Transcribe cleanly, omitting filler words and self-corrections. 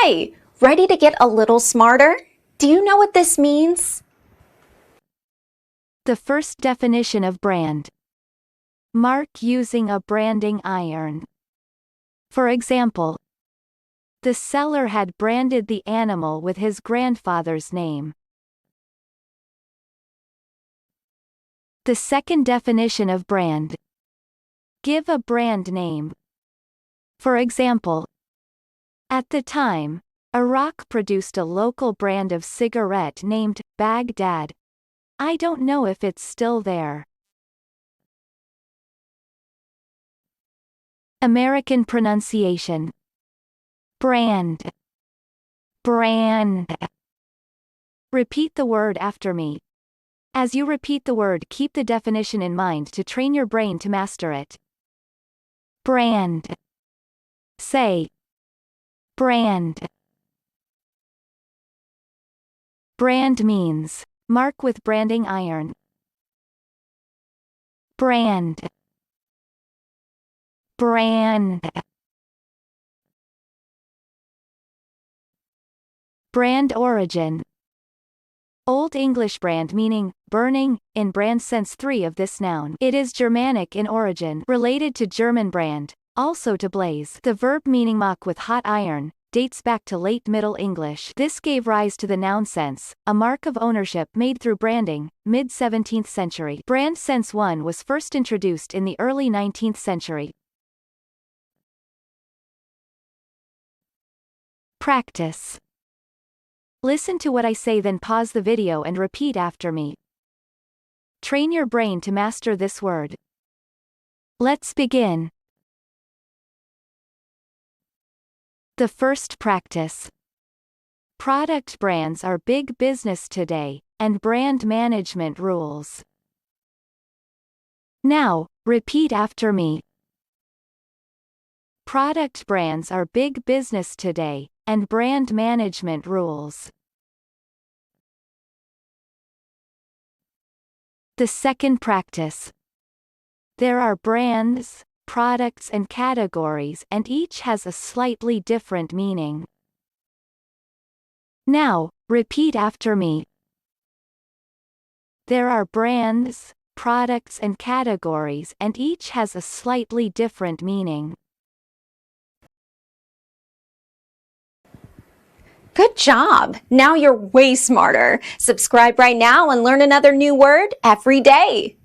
Hi, ready to get a little smarter? Do you know what this means? The first definition of brand. Mark using a branding iron. For example, the seller had branded the animal with his grandfather's name. The second definition of brand. Give a brand name. For example, at the time, Iraq produced a local brand of cigarette named Baghdad. I don't know if it's still there. American pronunciation. Brand. Brand. Repeat the word after me. As you repeat the word, keep the definition in mind to train your brain to master it. Brand. Say. Brand. Brand means mark with branding iron. Brand. Brand. Brand origin. Old English brand meaning burning, in brand sense 3 of this noun. It is Germanic in origin, related to German brand, also to blaze. The verb meaning mock with hot iron, dates back to late Middle English. This gave rise to the noun sense, a mark of ownership made through branding, mid-17th century. Brand sense 1 was first introduced in the early 19th century. Practice. Listen to what I say, then pause the video and repeat after me. Train your brain to master this word. Let's begin. The first practice. Product brands are big business today, and brand management rules. Now, repeat after me. Product brands are big business today, and brand management rules. The second practice. There are brands, products and categories, and each has a slightly different meaning. Now, repeat after me. There are brands, products and categories, and each has a slightly different meaning. Good job! Now you're way smarter. Subscribe right now and learn another new word every day.